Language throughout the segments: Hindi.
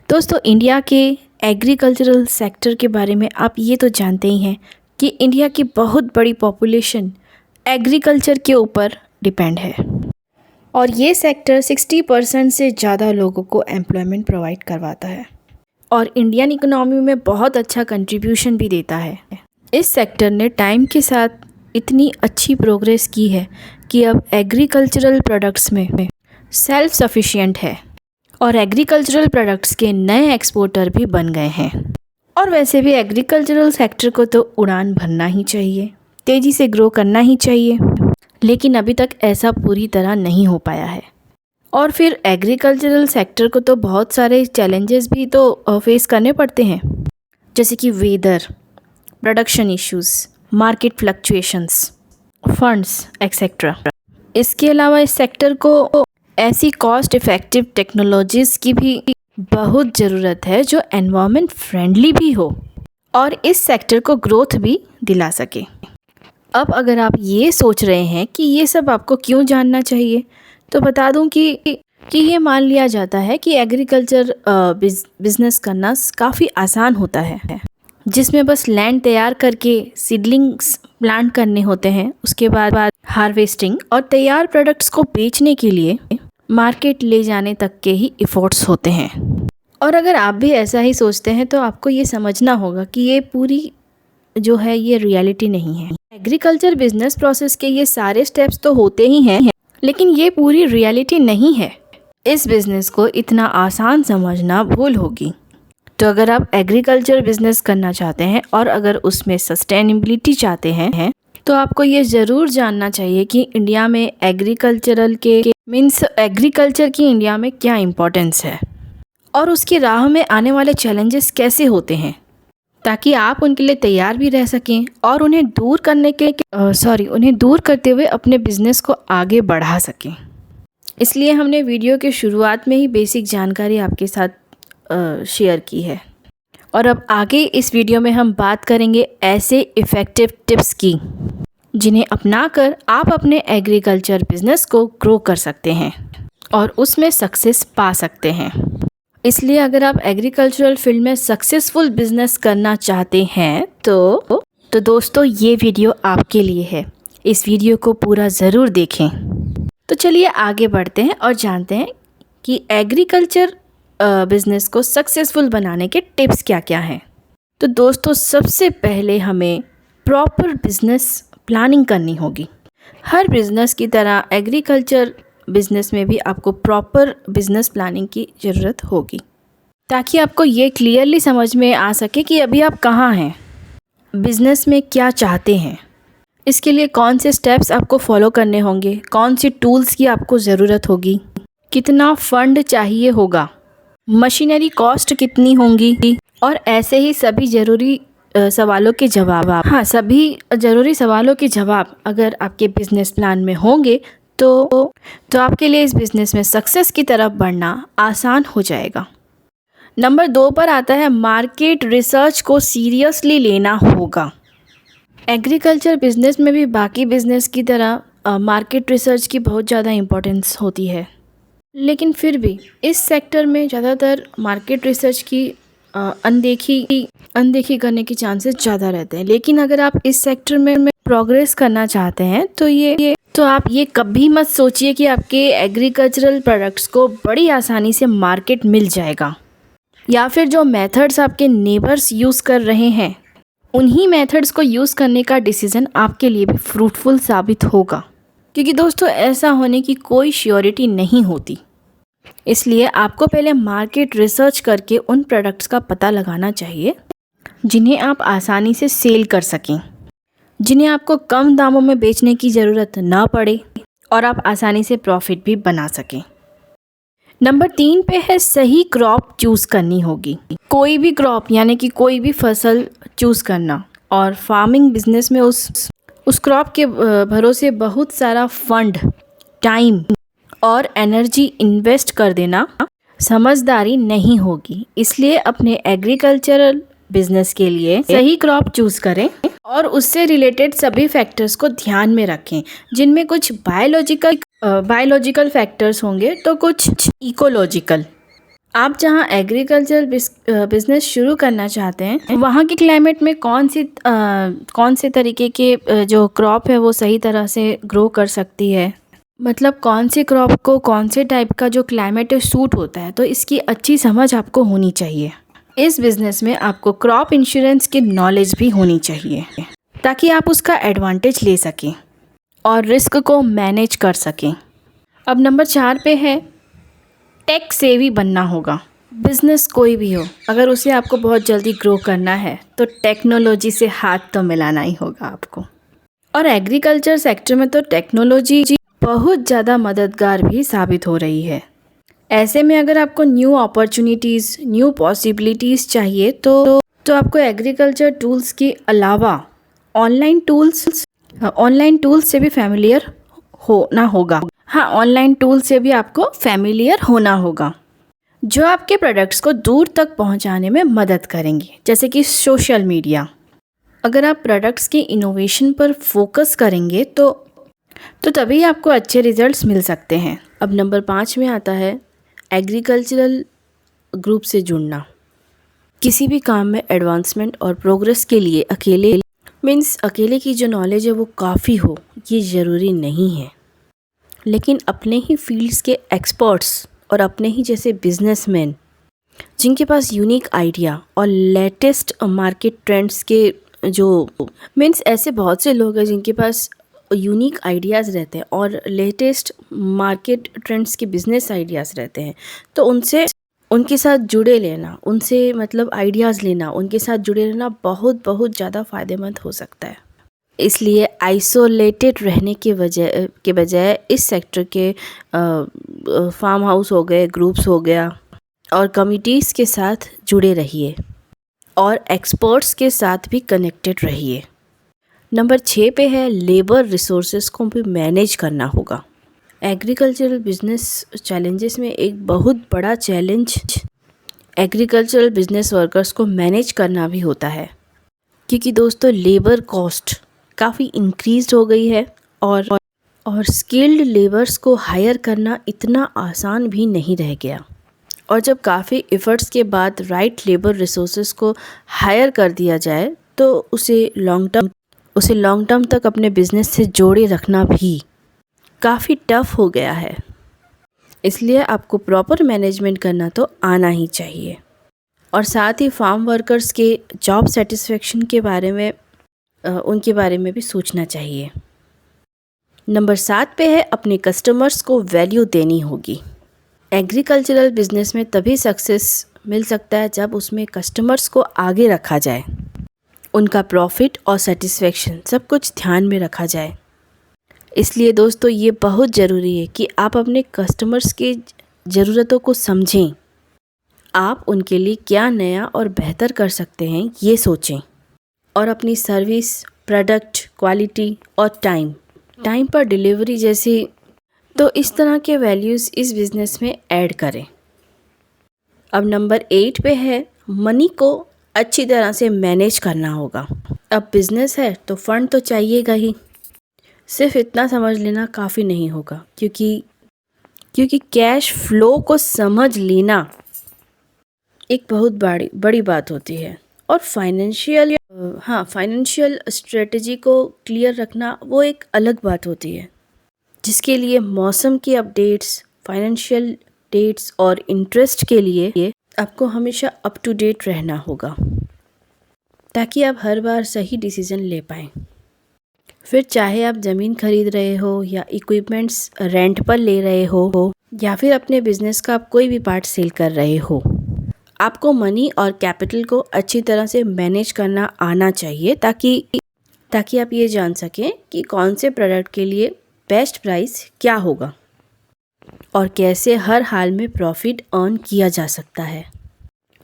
दोस्तों, इंडिया के एग्रीकल्चरल सेक्टर के बारे में आप ये तो जानते ही हैं कि इंडिया की बहुत बड़ी पॉपुलेशन एग्रीकल्चर के ऊपर डिपेंड है और ये सेक्टर 60% से ज़्यादा लोगों को एम्प्लॉयमेंट प्रोवाइड करवाता है और इंडियन इकोनॉमी में बहुत अच्छा कंट्रीब्यूशन भी देता है। इस सेक्टर ने टाइम के साथ इतनी अच्छी प्रोग्रेस की है कि अब एग्रीकल्चरल प्रोडक्ट्स में सेल्फ सफिशिएंट है और एग्रीकल्चरल प्रोडक्ट्स के नए एक्सपोर्टर भी बन गए हैं। और वैसे भी एग्रीकल्चरल सेक्टर को तो उड़ान भरना ही चाहिए, तेज़ी से ग्रो करना ही चाहिए, लेकिन अभी तक ऐसा पूरी तरह नहीं हो पाया है। और फिर एग्रीकल्चरल सेक्टर को तो बहुत सारे चैलेंजेस भी तो फेस करने पड़ते हैं, जैसे कि weather, production issues, market fluctuations, funds etcetera. इसके अलावा इस सेक्टर को ऐसी कॉस्ट इफ़ेक्टिव टेक्नोलॉजीज़ की भी बहुत ज़रूरत है जो एनवायरनमेंट फ्रेंडली भी हो और इस सेक्टर को ग्रोथ भी दिला सके। अब अगर आप ये सोच रहे हैं कि ये सब आपको क्यों जानना चाहिए, तो बता दूं कि ये मान लिया जाता है कि एग्रीकल्चर बिज़नेस करना काफ़ी आसान होता है, जिसमें बस लैंड तैयार करके सीडलिंग्स प्लांट करने होते हैं, उसके बाद हार्वेस्टिंग और तैयार प्रोडक्ट्स को बेचने के लिए मार्केट ले जाने तक के ही एफर्ट्स होते हैं। और अगर आप भी ऐसा ही सोचते हैं तो आपको ये समझना होगा कि ये पूरी जो है ये रियलिटी नहीं है। एग्रीकल्चर बिजनेस प्रोसेस के ये सारे स्टेप्स तो होते ही हैं, लेकिन ये पूरी रियलिटी नहीं है। इस बिज़नेस को इतना आसान समझना भूल होगी। तो अगर आप एग्रीकल्चर बिजनेस करना चाहते हैं और अगर उसमें सस्टेनेबिलिटी चाहते हैं तो आपको ये ज़रूर जानना चाहिए कि इंडिया में एग्रीकल्चर की इंडिया में क्या इम्पोर्टेंस है और उसकी राह में आने वाले चैलेंजेस कैसे होते हैं, ताकि आप उनके लिए तैयार भी रह सकें और उन्हें दूर करते हुए अपने बिजनेस को आगे बढ़ा सकें। इसलिए हमने वीडियो के शुरुआत में ही बेसिक जानकारी आपके साथ शेयर की है और अब आगे इस वीडियो में हम बात करेंगे ऐसे इफ़ेक्टिव टिप्स की जिन्हें अपनाकर आप अपने एग्रीकल्चर बिजनेस को ग्रो कर सकते हैं और उसमें सक्सेस पा सकते हैं। इसलिए अगर आप एग्रीकल्चरल फील्ड में सक्सेसफुल बिजनेस करना चाहते हैं तो दोस्तों ये वीडियो आपके लिए है। इस वीडियो को पूरा ज़रूर देखें। तो चलिए आगे बढ़ते हैं और जानते हैं कि एग्रीकल्चर बिजनेस को सक्सेसफुल बनाने के टिप्स क्या क्या हैं। तो दोस्तों, सबसे पहले हमें प्रॉपर बिजनेस प्लानिंग करनी होगी। हर बिजनेस की तरह एग्रीकल्चर बिजनेस में भी आपको प्रॉपर बिजनेस प्लानिंग की ज़रूरत होगी, ताकि आपको ये क्लियरली समझ में आ सके कि अभी आप कहाँ हैं, बिजनेस में क्या चाहते हैं, इसके लिए कौन से स्टेप्स आपको फॉलो करने होंगे, कौन सी टूल्स की आपको ज़रूरत होगी, कितना फंड चाहिए होगा, मशीनरी कॉस्ट कितनी होंगी और ऐसे ही सभी ज़रूरी सवालों के जवाब। सभी ज़रूरी सवालों के जवाब अगर आपके बिजनेस प्लान में होंगे तो आपके लिए इस बिज़नेस में सक्सेस की तरफ बढ़ना आसान हो जाएगा। नंबर 2 पर आता है मार्केट रिसर्च को सीरियसली लेना होगा। एग्रीकल्चर बिजनेस में भी बाकी बिजनेस की तरह मार्केट रिसर्च की बहुत ज़्यादा इम्पोर्टेंस होती है, लेकिन फिर भी इस सेक्टर में ज़्यादातर मार्केट रिसर्च की अनदेखी करने के चांसेस ज़्यादा रहते हैं। लेकिन अगर आप इस सेक्टर में प्रोग्रेस करना चाहते हैं तो आप ये कभी मत सोचिए कि आपके एग्रीकल्चरल प्रोडक्ट्स को बड़ी आसानी से मार्केट मिल जाएगा, या फिर जो मेथड्स आपके नेबर्स यूज़ कर रहे हैं उन्हीं मेथड्स को यूज़ करने का डिसीज़न आपके लिए भी फ्रूटफुल साबित होगा, क्योंकि दोस्तों ऐसा होने की कोई श्योरिटी नहीं होती। इसलिए आपको पहले मार्केट रिसर्च करके उन प्रोडक्ट्स का पता लगाना चाहिए जिन्हें आप आसानी से सेल कर सकें, जिन्हें आपको कम दामों में बेचने की ज़रूरत ना पड़े और आप आसानी से प्रॉफिट भी बना सकें। नंबर 3 पे है सही क्रॉप चूज़ करनी होगी। कोई भी क्रॉप यानी कि कोई भी फसल चूज़ करना और फार्मिंग बिजनेस में उस क्रॉप के भरोसे बहुत सारा फंड, टाइम और एनर्जी इन्वेस्ट कर देना समझदारी नहीं होगी। इसलिए अपने एग्रीकल्चरल बिजनेस के लिए सही क्रॉप चूज़ करें और उससे रिलेटेड सभी फैक्टर्स को ध्यान में रखें, जिनमें कुछ बायोलॉजिकल फैक्टर्स होंगे तो कुछ इकोलॉजिकल। आप जहां एग्रीकल्चर बिजनेस शुरू करना चाहते हैं, वहां के क्लाइमेट में कौन से तरीके के जो क्रॉप है वो सही तरह से ग्रो कर सकती है, मतलब कौन से क्रॉप को कौन से टाइप का जो क्लाइमेट है सूट होता है, तो इसकी अच्छी समझ आपको होनी चाहिए। इस बिज़नेस में आपको क्रॉप इंश्योरेंस की नॉलेज भी होनी चाहिए, ताकि आप उसका एडवांटेज ले सकें और रिस्क को मैनेज कर सकें। अब नंबर 4 पे है, टेक सेवी बनना होगा। बिज़नेस कोई भी हो, अगर उसे आपको बहुत जल्दी ग्रो करना है तो टेक्नोलॉजी से हाथ तो मिलाना ही होगा आपको। और एग्रीकल्चर सेक्टर में तो टेक्नोलॉजी बहुत ज़्यादा मददगार भी साबित हो रही है। ऐसे में अगर आपको न्यू अपॉर्चुनिटीज़, न्यू पॉसिबिलिटीज़ चाहिए तो आपको एग्रीकल्चर टूल्स के अलावा ऑनलाइन टूल्स से भी फैमिलियर होना होगा। हाँ, ऑनलाइन टूल से भी आपको फैमिलियर होना होगा, जो आपके प्रोडक्ट्स को दूर तक पहुंचाने में मदद करेंगे, जैसे कि सोशल मीडिया। अगर आप प्रोडक्ट्स के इनोवेशन पर फोकस करेंगे तो तभी आपको अच्छे रिजल्ट्स मिल सकते हैं। अब नंबर 5 में आता है एग्रीकल्चरल ग्रुप से जुड़ना। किसी भी काम में एडवांसमेंट और प्रोग्रेस के लिए अकेले की जो नॉलेज है वो काफ़ी हो, ये ज़रूरी नहीं है। लेकिन अपने ही फील्ड्स के एक्सपर्ट्स और अपने ही जैसे बिजनेसमैन, जिनके पास यूनिक आइडिया और लेटेस्ट मार्केट ट्रेंड्स के ऐसे बहुत से लोग हैं जिनके पास यूनिक आइडियाज़ रहते हैं और लेटेस्ट मार्केट ट्रेंड्स के बिजनेस आइडियाज़ रहते हैं, तो उनके साथ जुड़े लेना, उनसे मतलब आइडियाज़ लेना, उनके साथ जुड़े रहना बहुत ज़्यादा फ़ायदेमंद हो सकता है। इसलिए आइसोलेटेड रहने के बजाय इस सेक्टर के फार्म हाउस हो गए, ग्रुप्स हो गया और कमिटीज़ के साथ जुड़े रहिए और एक्सपर्ट्स के साथ भी कनेक्टेड रहिए। नंबर 6 पे है, लेबर रिसोर्सेज को भी मैनेज करना होगा। एग्रीकल्चरल बिजनेस चैलेंजेस में एक बहुत बड़ा चैलेंज एग्रीकल्चरल बिजनेस वर्कर्स को मैनेज करना भी होता है, क्योंकि दोस्तों लेबर कॉस्ट काफ़ी इंक्रीज हो गई है और स्किल्ड लेबर्स को हायर करना इतना आसान भी नहीं रह गया। और जब काफ़ी एफर्ट्स के बाद राइट लेबर रिसोर्सेज को हायर कर दिया जाए तो उसे लॉन्ग टर्म तक अपने बिजनेस से जोड़े रखना भी काफ़ी टफ हो गया है। इसलिए आपको प्रॉपर मैनेजमेंट करना तो आना ही चाहिए और साथ ही फार्म वर्कर्स के जॉब सेटिस्फेक्शन के बारे में उनके बारे में भी सोचना चाहिए। नंबर 7 पे है, अपने कस्टमर्स को वैल्यू देनी होगी। एग्रीकल्चरल बिजनेस में तभी सक्सेस मिल सकता है जब उसमें कस्टमर्स को आगे रखा जाए, उनका प्रॉफिट और सेटिस्फेक्शन सब कुछ ध्यान में रखा जाए। इसलिए दोस्तों ये बहुत ज़रूरी है कि आप अपने कस्टमर्स की ज़रूरतों को समझें, आप उनके लिए क्या नया और बेहतर कर सकते हैं ये सोचें और अपनी सर्विस, प्रोडक्ट, क्वालिटी और टाइम पर डिलीवरी जैसी तो इस तरह के वैल्यूज़ इस बिज़नेस में ऐड करें। अब नंबर 8 पे है, मनी को अच्छी तरह से मैनेज करना होगा। अब बिज़नेस है तो फंड तो चाहिएगा ही, सिर्फ इतना समझ लेना काफ़ी नहीं होगा, क्योंकि कैश फ्लो को समझ लेना एक बहुत बड़ी बात होती है और फाइनेंशियल स्ट्रेटजी को क्लियर रखना वो एक अलग बात होती है, जिसके लिए मौसम की अपडेट्स, फाइनेंशियल डेट्स और इंटरेस्ट के लिए आपको हमेशा अप टू डेट रहना होगा, ताकि आप हर बार सही डिसीजन ले पाएँ। फिर चाहे आप ज़मीन खरीद रहे हो या इक्विपमेंट्स रेंट पर ले रहे हो या फिर अपने बिजनेस का आप कोई भी पार्ट सेल कर रहे हो, आपको मनी और कैपिटल को अच्छी तरह से मैनेज करना आना चाहिए, ताकि आप ये जान सकें कि कौन से प्रोडक्ट के लिए बेस्ट प्राइस क्या होगा और कैसे हर हाल में प्रॉफिट अर्न किया जा सकता है।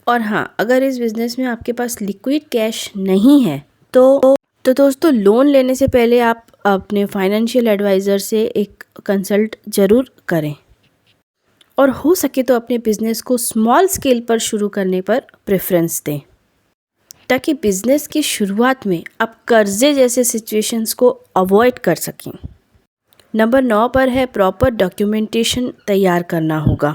और हाँ, अगर इस बिज़नेस में आपके पास लिक्विड कैश नहीं है तो दोस्तों लोन लेने से पहले आप अपने फाइनेंशियल एडवाइज़र से एक कंसल्ट ज़रूर करें और हो सके तो अपने बिज़नेस को स्मॉल स्केल पर शुरू करने पर प्रेफरेंस दें। ताकि बिजनेस की शुरुआत में आप कर्जे जैसे सिचुएशंस को अवॉइड कर सकें। नंबर 9 पर है प्रॉपर डॉक्यूमेंटेशन तैयार करना होगा।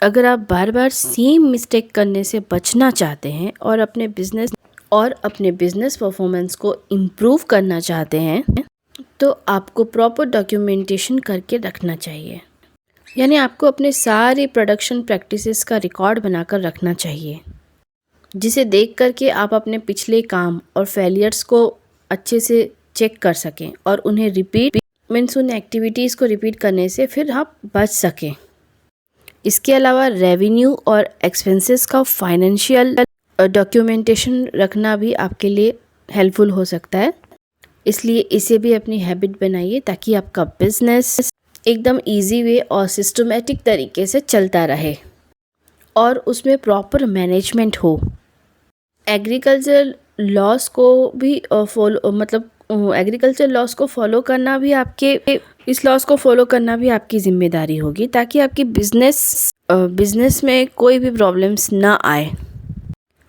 अगर आप बार बार सेम मिस्टेक करने से बचना चाहते हैं और अपने बिजनेस परफॉर्मेंस को इम्प्रूव करना चाहते हैं तो आपको प्रॉपर डॉक्यूमेंटेशन करके रखना चाहिए। यानी आपको अपने सारे प्रोडक्शन प्रैक्टिसेस का रिकॉर्ड बनाकर रखना चाहिए, जिसे देख करके आप अपने पिछले काम और फेलियर्स को अच्छे से चेक कर सकें और उन्हें उन एक्टिविटीज़ को रिपीट करने से फिर आप बच सकें। इसके अलावा रेवेन्यू और एक्सपेंसेस का फाइनेंशियल डॉक्यूमेंटेशन रखना भी आपके लिए हेल्पफुल हो सकता है, इसलिए इसे भी अपनी हैबिट बनाइए ताकि आपका बिजनेस एकदम इजी वे और सिस्टमेटिक तरीके से चलता रहे और उसमें प्रॉपर मैनेजमेंट हो। एग्रीकल्चर लॉस को भी एग्रीकल्चर लॉस को फॉलो करना भी आपकी जिम्मेदारी होगी, ताकि आपकी बिजनेस में कोई भी प्रॉब्लम्स ना आए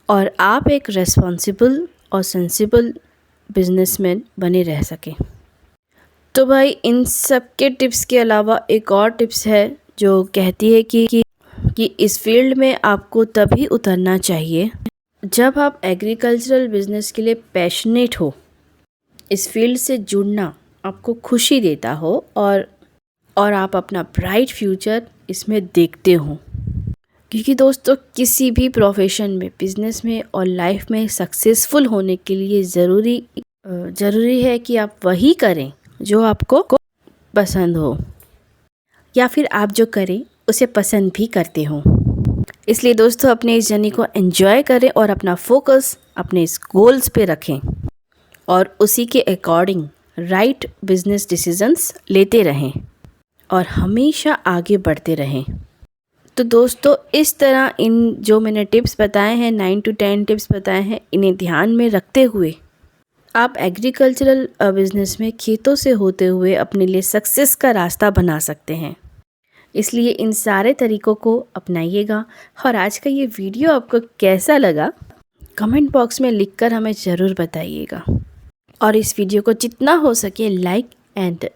और आप एक रेस्पॉन्सिबल और सेंसिबल बिजनेसमैन बने रह सकें। तो भाई इन सब के टिप्स के अलावा एक और टिप्स है जो कहती है कि इस फील्ड में आपको तभी उतरना चाहिए जब आप एग्रीकल्चरल बिजनेस के लिए पैशनेट हो, इस फील्ड से जुड़ना आपको खुशी देता हो और आप अपना ब्राइट फ्यूचर इसमें देखते हो। क्योंकि दोस्तों किसी भी प्रोफेशन में, बिजनेस में और लाइफ में सक्सेसफुल होने के लिए ज़रूरी है कि आप वही करें जो आपको पसंद हो या फिर आप जो करें उसे पसंद भी करते हो। इसलिए दोस्तों अपने इस जर्नी को एंजॉय करें और अपना फोकस अपने इस गोल्स पे रखें और उसी के अकॉर्डिंग राइट बिजनेस डिसीजंस लेते रहें और हमेशा आगे बढ़ते रहें। तो दोस्तों इस तरह इन जो मैंने टिप्स बताए हैं, 9 to 10 टिप्स बताए हैं, इन्हें ध्यान में रखते हुए आप एग्रीकल्चरल बिजनेस में खेतों से होते हुए अपने लिए सक्सेस का रास्ता बना सकते हैं। इसलिए इन सारे तरीकों को अपनाइएगा। और आज का ये वीडियो आपको कैसा लगा कमेंट बॉक्स में लिखकर हमें ज़रूर बताइएगा। और इस वीडियो को जितना हो सके लाइक एंड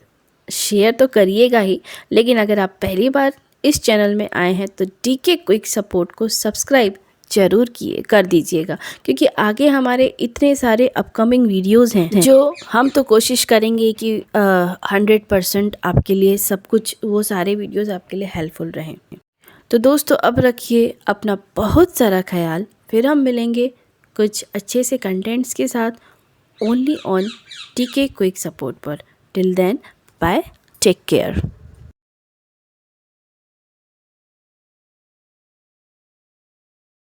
शेयर तो करिएगा ही, लेकिन अगर आप पहली बार इस चैनल में आए हैं तो डीके क्विक सपोर्ट को सब्सक्राइब ज़रूर कर दीजिएगा, क्योंकि आगे हमारे इतने सारे अपकमिंग वीडियोस हैं जो हम तो कोशिश करेंगे कि 100% आपके लिए सब कुछ, वो सारे वीडियोस आपके लिए हेल्पफुल रहें। तो दोस्तों अब रखिए अपना बहुत सारा ख्याल, फिर हम मिलेंगे कुछ अच्छे से कंटेंट्स के साथ only on DK quick support पर। Till then bye, take care.